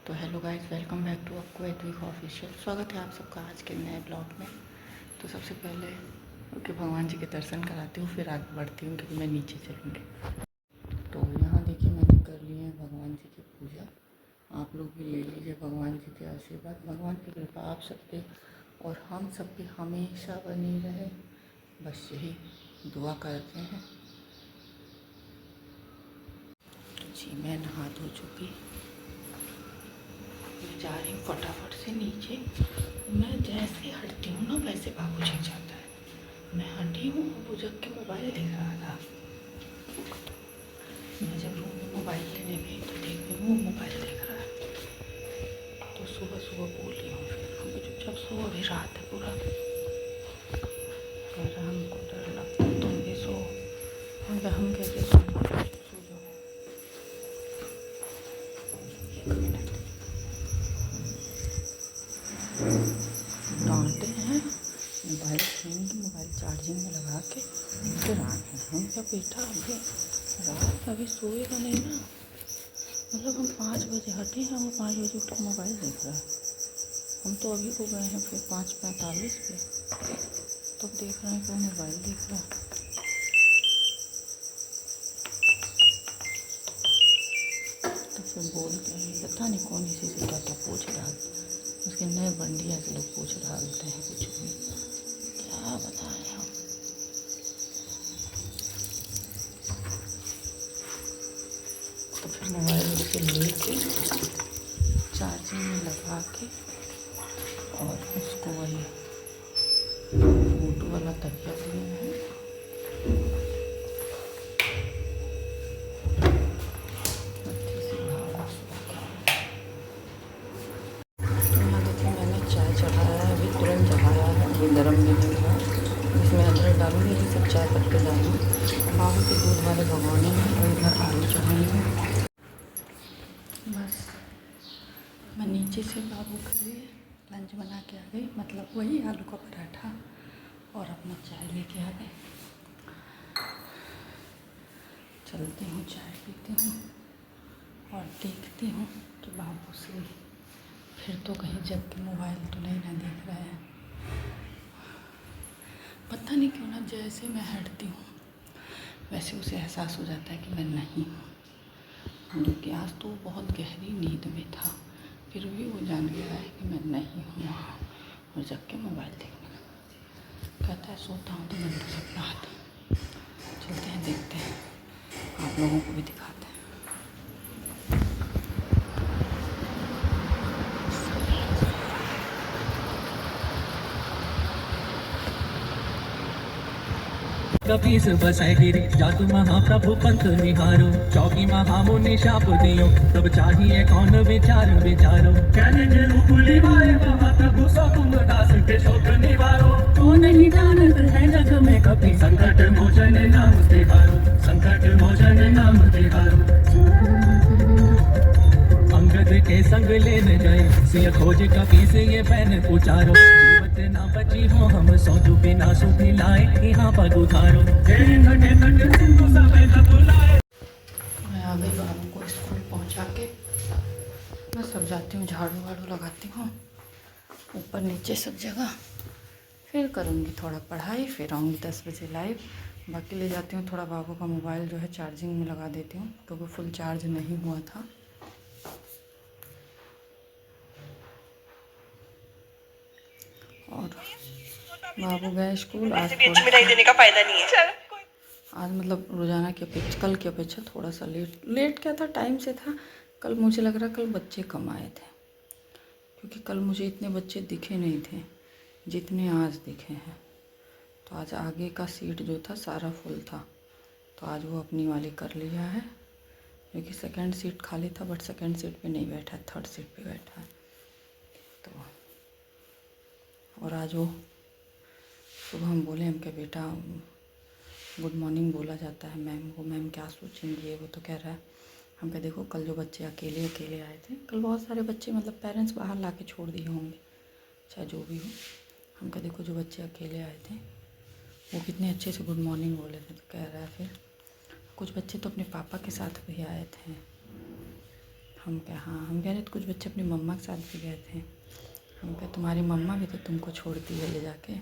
तो hello guys, welcome back to आपको एटवीक ऑफिशियल। स्वागत है आप सबका आज के नए ब्लॉग में। तो सबसे पहले उनके भगवान जी के दर्शन कराती हूँ, फिर आगे बढ़ती हूँ क्योंकि मैं नीचे चलूँगी। तो यहाँ देखिए, मैंने कर ली है भगवान जी की पूजा। आप लोग भी ले लीजिए भगवान जी के आशीर्वाद। भगवान की कृपा आप सब पे और हम सब पे हमेशा बनी रहे, बस यही दुआ करते हैं। जी मैं नहा धो चुकी, मैं जा रही हूँ फटाफट से नीचे। मैं जैसे हटती हूँ ना वैसे बाबू जग जाता है। मैं हटी हूँ, वो जग के मोबाइल देख रहा था। मैं जब रूम में मोबाइल लेने गई तो देख रही हूँ वो मोबाइल देख रहा है। तो सुबह सुबह बोल रही हूँ, फिर हमको चुपचाप सो, अभी रात है पूरा। कह रहा हमको डर लगता, तुम भी सो। हम कैसे सो जाओ। डांटे हैं, मोबाइल छीन, मोबाइल चार्जिंग में लगा के फिर आए हैं। हम क्या बेटा अभी रात, अभी सोएगा नहीं ना। मतलब हम 5 बजे हटे हैं, वो 5 बजे उठ के मोबाइल देख रहा है। हम तो अभी को गए हैं फिर 5:45 पे, तब देख रहे हैं कि वो मोबाइल देख रहा है। तो फिर बोल के पता नहीं कौन इसी से क्या क्या पूछ रहा है। उसके नए बंडिया से लोग पूछ डालते हैं कुछ भी, क्या बताएं हम। तो फिर मोबाइल से लेके चार्जिंग में लगा के और उसको वही फोटो वाला तकिया दिए हैं। यहाँ देखिए, मैंने चाय चढ़ाया है, अभी तुरंत चढ़ाया है, अभी गर्म भी नहीं हुआ। इसमें अदरक डालूँगी, ये सब चाय पत्ते डालूँगी। बाबू के दूध वाले भगवाने हैं और इधर आलू चढ़ाएंगे। बस मैं नीचे से बाबू के लिए लंच बना के आ गई, मतलब वही आलू का पराठा, और अपना चाय लेके आ गई। चलती हूँ, चाय पीती हूँ और देखती हूँ कि बाबू से फिर तो कहीं जग के मोबाइल तो नहीं ना देख रहे हैं। पता नहीं क्यों ना, जैसे मैं हटती हूँ वैसे उसे एहसास हो जाता है कि मैं नहीं हूँ। जो कि आज तो बहुत गहरी नींद में था, फिर भी वो जान गया है कि मैं नहीं हूँ और जग के मोबाइल देखने लगा। कहता है सोता हूँ तो मैं तो सपना आता। चलते हैं, देखते हैं, आप लोगों को भी दिखाते हैं। कपीस बसाए गिरी जातु महाप्रभु पंथ निहारो, चौकी महामुनि शाप दियो, तब चाहिए कौन विचार विचारो। कहने रूकुली माए महाप्रभु सो तुम दास के शोक निवारो। कौन नहीं जानत है जग में कपि, संकट मोचन नाम तिहारो, संकट मोचन नाम तिहारो। अंगद के संग लेने गए, सिय खोज कपि से ये पैन उचारो। जीवत ना बची हो हम सौतु बिना सुधि लाए, यहाँ पर उधारो। मैं आ गई बाबू को स्कूल पहुंचा के। मैं सब जाती हूँ, झाड़ू वाड़ू लगाती हूँ ऊपर नीचे सब जगह, फिर करूँगी थोड़ा पढ़ाई, फिर आऊँगी 10 बजे लाइव। बाकी ले जाती हूँ थोड़ा बाबू का मोबाइल जो है चार्जिंग में लगा देती हूँ क्योंकि फुल चार्ज नहीं हुआ था। और बाबू गए स्कूल। आज देने का फ़ायदा नहीं है। आज मतलब रोज़ाना की अपेक्षा, कल की अपेक्षा थोड़ा सा लेट क्या था, टाइम से था। कल मुझे लग रहा कल बच्चे कम आए थे, क्योंकि कल मुझे इतने बच्चे दिखे नहीं थे जितने आज दिखे हैं। तो आज आगे का सीट जो था सारा फुल था, तो आज वो अपनी वाली कर लिया है, क्योंकि सेकंड सीट खाली था, बट सेकंड सीट पे नहीं बैठा है, थर्ड सीट पे बैठा है। तो और आज वो सुबह हम बोले, हम क्या बेटा गुड मॉर्निंग बोला जाता है मैम को, मैम क्या सोचेंगे। वो तो कह रहा है, हम कह देखो कल जो बच्चे अकेले अकेले आए थे, कल बहुत सारे बच्चे मतलब पेरेंट्स बाहर ला के छोड़ दिए होंगे, चाहे जो भी हो। हम कह देखो जो बच्चे अकेले आए थे वो कितने अच्छे से गुड मॉर्निंग बोले थे। तो कह रहा है फिर कुछ बच्चे तो अपने पापा के साथ भी आए थे। हम क्या, हाँ हम कह रहे तो कुछ बच्चे अपनी मम्मा के साथ भी गए थे। हम कहे तुम्हारी मम्मा भी तो तुमको छोड़ती है ले जाके,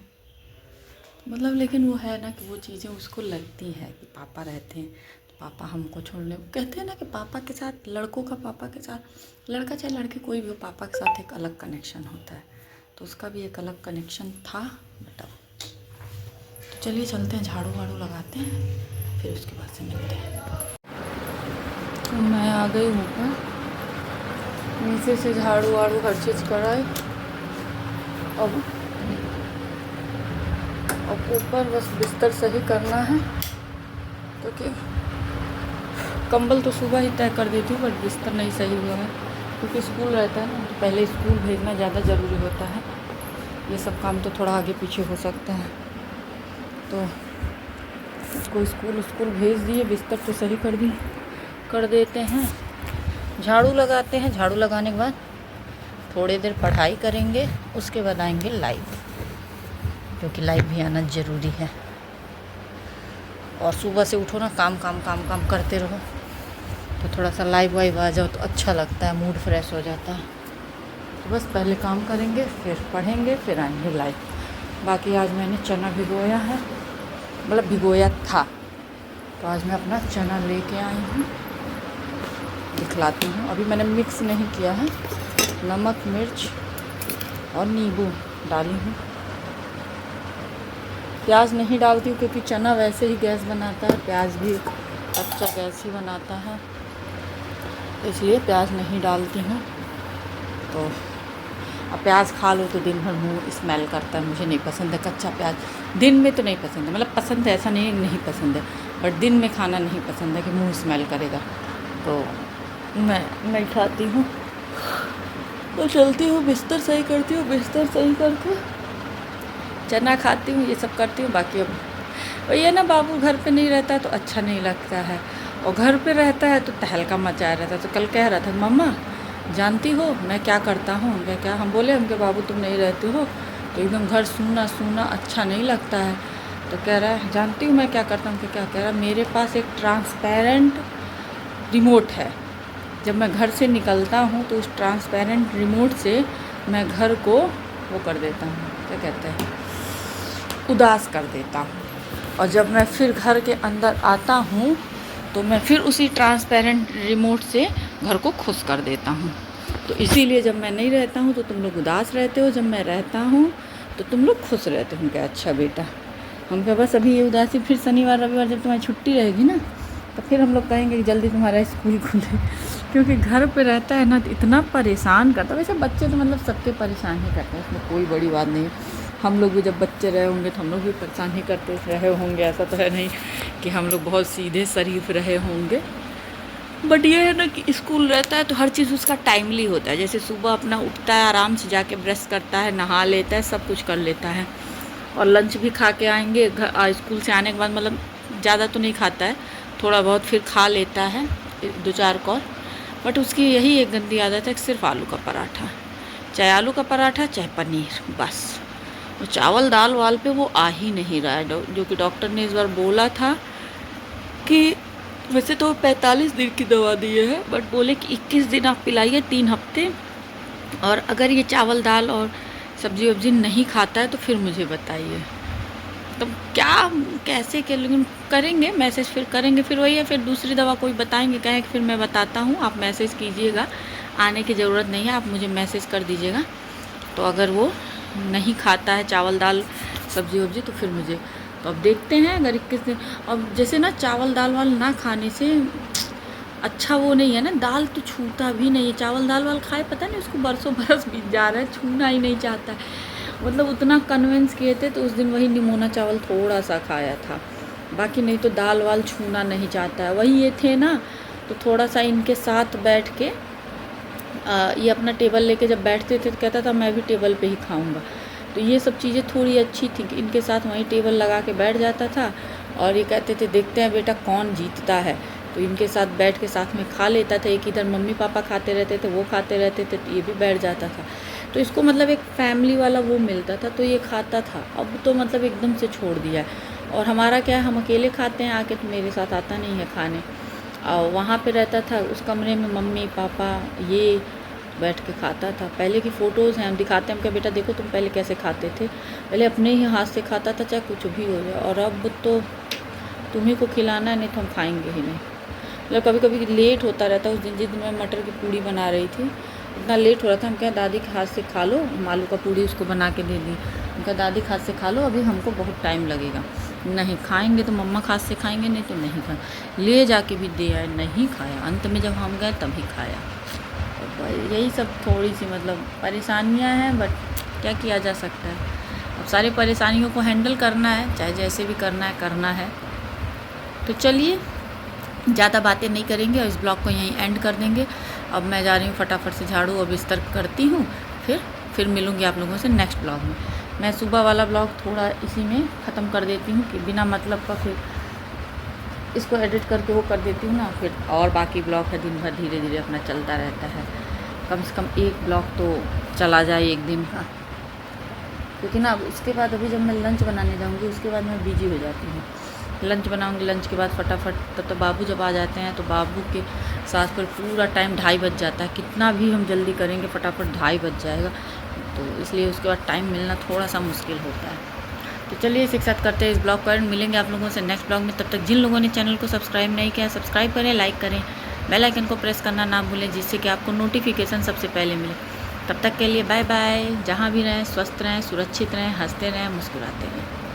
मतलब लेकिन वो है ना कि वो चीज़ें उसको लगती हैं कि पापा रहते हैं तो पापा हमको छोड़ने, कहते हैं ना कि पापा के साथ, लड़कों का पापा के साथ, लड़का चाहे लड़की कोई भी हो, पापा के साथ एक अलग कनेक्शन होता है। तो उसका भी एक अलग कनेक्शन था बेटा। तो चलिए चलते हैं, झाड़ू वाड़ू लगाते हैं, फिर उसके बाद से मिलते हैं। तो मैं आ गई ऊपर, नीचे से झाड़ू वाड़ू हर चीज़ कराई। अब ऊपर बस बिस्तर सही करना है, क्योंकि कंबल तो सुबह ही तय कर देती हूँ, बट बिस्तर नहीं सही हुआ है क्योंकि स्कूल रहता है ना, तो पहले स्कूल भेजना ज़्यादा ज़रूरी होता है। ये सब काम तो थोड़ा आगे पीछे हो सकता है, तो उसको स्कूल भेज दिए, बिस्तर तो सही कर देते हैं, झाड़ू लगाते हैं। झाड़ू लगाने के बाद थोड़ी देर पढ़ाई करेंगे, उसके बाद आएंगे लाइव, क्योंकि लाइव भी आना ज़रूरी है। और सुबह से उठो ना, काम करते रहो, तो थोड़ा सा लाइव वाइव आ जाओ तो अच्छा लगता है, मूड फ्रेश हो जाता है। तो बस पहले काम करेंगे, फिर पढ़ेंगे, फिर आएंगे लाइव। बाकी आज मैंने चना भिगोया है, मतलब भिगोया था, तो आज मैं अपना चना लेके आई हूँ, दिखलाती हूँ। अभी मैंने मिक्स नहीं किया है, नमक मिर्च और नींबू डाली हूँ। प्याज नहीं डालती हूँ क्योंकि चना वैसे ही गैस बनाता है, प्याज भी कच्चा गैस ही बनाता है, इसलिए प्याज नहीं डालती हूँ। तो अब प्याज खा लो तो दिन भर मुँह स्मेल करता है, मुझे नहीं पसंद है कच्चा प्याज। दिन में तो नहीं पसंद है, मतलब पसंद है, ऐसा नहीं पसंद है, बट दिन में खाना नहीं पसंद है कि मुँह स्मेल करेगा, तो मैं नहीं खाती हूँ। तो चलती हूँ, बिस्तर सही करती हूँ, बिस्तर सही करके चना खाती हूँ, ये सब करती हूँ। बाकी अब वही है ना, बाबू घर पे नहीं रहता है तो अच्छा नहीं लगता है, और घर पे रहता है तो तहलका मचाया रहता है। तो कल कह रहा था, मम्मा जानती हो मैं क्या करता हूँ? मैं क्या, हम बोले उनके बाबू तुम नहीं रहते हो तो एकदम घर सूना सूना अच्छा नहीं लगता है। तो कह रहा है जानती हूँ मैं क्या करता हूँ? क्या कह रहा है, मेरे पास एक ट्रांसपेरेंट रिमोट है, जब मैं घर से निकलता हूँ तो उस ट्रांसपेरेंट रिमोट से मैं घर को वो कर देता हूँ, क्या कहते हैं, उदास कर देता हूँ, और जब मैं फिर घर के अंदर आता हूँ तो मैं फिर उसी ट्रांसपेरेंट रिमोट से घर को खुश कर देता हूँ। तो इसीलिए जब मैं नहीं रहता हूँ तो तुम लोग उदास रहते हो, जब मैं रहता हूँ तो तुम लोग खुश रहते हो। क्या अच्छा बेटा, हम क्या बस अभी ये उदासी, फिर शनिवार रविवार जब तुम्हारी छुट्टी रहेगी ना तो फिर हम लोग कहेंगे कि जल्दी तुम्हारा स्कूल खुले, क्योंकि घर पे रहता है ना तो इतना परेशान करता है। वैसे बच्चे तो मतलब सबके परेशान ही करते हैं, इसमें कोई बड़ी बात नहीं है। हम लोग भी जब बच्चे रहे होंगे तो हम लोग भी परेशान ही करते रहे होंगे, ऐसा तो है नहीं कि हम लोग बहुत सीधे शरीफ रहे होंगे। बट ये है ना कि स्कूल रहता है तो हर चीज़ उसका टाइमली होता है। जैसे सुबह अपना उठता है, आराम से जाके ब्रश करता है, नहा लेता है, सब कुछ कर लेता है, और लंच भी खा के आएंगे स्कूल से आने के बाद, मतलब ज़्यादा तो नहीं खाता है, थोड़ा बहुत फिर खा लेता है 2-4 कौर। बट उसकी यही एक गंदी आदत है कि सिर्फ आलू का पराठा, चाहे आलू का पराठा चाहे पनीर, बस। और चावल दाल वाल पे वो आ ही नहीं रहा है, जो कि डॉक्टर ने इस बार बोला था कि वैसे तो 45 दिन की दवा दिए है, बट बोले कि 21 दिन आप पिलाइए 3 हफ्ते, और अगर ये चावल दाल और सब्जी वब्जी नहीं खाता है तो फिर मुझे बताइए। तो क्या कैसे के लेकिन करेंगे, मैसेज फिर करेंगे, फिर वही है, फिर दूसरी दवा कोई बताएंगे, कहें कि फिर मैं बताता हूँ, आप मैसेज कीजिएगा, आने की ज़रूरत नहीं है, आप मुझे मैसेज कर दीजिएगा। तो अगर वो नहीं खाता है चावल दाल सब्जी वब्जी तो फिर मुझे, तो अब देखते हैं अगर 21 दिन। अब जैसे ना चावल दाल वाल ना खाने से अच्छा वो नहीं है ना, दाल तो छूता भी नहीं है, चावल दाल वाल खाए पता नहीं उसको बरसों बरस बीत जा रहा है, छूना ही नहीं चाहता है। मतलब उतना कन्विंस किए थे तो उस दिन वही निमोना चावल थोड़ा सा खाया था, बाकी नहीं तो दाल वाल छूना नहीं चाहता है। वही ये थे ना तो थोड़ा सा इनके साथ बैठ के ये अपना टेबल लेके जब बैठते थे तो कहता था मैं भी टेबल पे ही खाऊंगा। तो ये सब चीज़ें थोड़ी अच्छी थी कि इनके साथ वहीं टेबल लगा के बैठ जाता था, और ये कहते थे देखते हैं बेटा कौन जीतता है, तो इनके साथ बैठ के साथ में खा लेता था। एक इधर मम्मी पापा खाते रहते थे, वो खाते रहते थे, तो ये भी बैठ जाता था, तो इसको मतलब एक फैमिली वाला वो मिलता था, तो ये खाता था। अब तो मतलब एकदम से छोड़ दिया है, और हमारा क्या है, हम अकेले खाते हैं आके, तो मेरे साथ आता नहीं है खाने। और वहाँ पे रहता था उस कमरे में मम्मी पापा ये बैठ के खाता था। पहले की फ़ोटोज़ हैं, हम दिखाते हैं, हम क्या बेटा देखो तुम पहले कैसे खाते थे, पहले अपने ही हाथ से खाता था चाहे कुछ भी हो जाए, और अब तो तुम्ही को खिलाना है, नहीं तो हम खाएंगे ही नहीं। मतलब कभी कभी लेट होता रहता। उस दिन जिस दिन मैं मटर की पूड़ी बना रही थी इतना लेट हो रहा था, हम क्या दादी के हाथ से खा लो, हम आलू का पूड़ी उसको बना के दे दी, उनका दादी के हाथ से खा लो, अभी हमको बहुत टाइम लगेगा। नहीं खाएंगे तो मम्मा के हाथ से खाएंगे, नहीं तो नहीं खा। ले जाके भी दे आए, नहीं खाया। अंत में जब हम गए तभी खाया। तो यही सब थोड़ी सी मतलब परेशानियां हैं, बट क्या किया जा सकता है। अब सारी परेशानियों को हैंडल करना है, चाहे जैसे भी करना है। तो चलिए ज़्यादा बातें नहीं करेंगे और इस ब्लॉग को यहीं एंड कर देंगे। अब मैं जा रही हूँ फटाफट से झाड़ू और बिस्तर करती हूँ, फिर मिलूँगी आप लोगों से नेक्स्ट ब्लॉग में। मैं सुबह वाला ब्लॉग थोड़ा इसी में ख़त्म कर देती हूँ कि बिना मतलब का फिर इसको एडिट करके वो कर देती हूँ ना, फिर और बाकी ब्लॉग है दिन भर धीरे धीरे अपना चलता रहता है। कम से कम एक ब्लॉग तो चला जाए एक दिन का, क्योंकि ना उसके बाद अभी जब मैं लंच बनाने जाऊँगी उसके बाद मैं बिजी हो जाती हूँ। लंच बनाऊँगी, लंच के बाद फटाफट तब तो बाबू जब आ जाते हैं तो बाबू के साथ फिर पूरा टाइम 2:30 बज जाता है। कितना भी हम जल्दी करेंगे फटाफट 2:30 बज जाएगा, तो इसलिए उसके बाद टाइम मिलना थोड़ा सा मुश्किल होता है। तो चलिए इसी के साथ करते हैं इस ब्लॉग पर, मिलेंगे आप लोगों से नेक्स्ट ब्लॉग में। तब तक जिन लोगों ने चैनल को सब्सक्राइब नहीं किया सब्सक्राइब करें, लाइक करें, बेल आइकन को प्रेस करना ना भूलें, जिससे कि आपको नोटिफिकेशन सबसे पहले मिले। तब तक के लिए बाय बाय। जहाँ भी रहें स्वस्थ रहें, सुरक्षित रहें, हंसते रहें, मुस्कुराते रहें।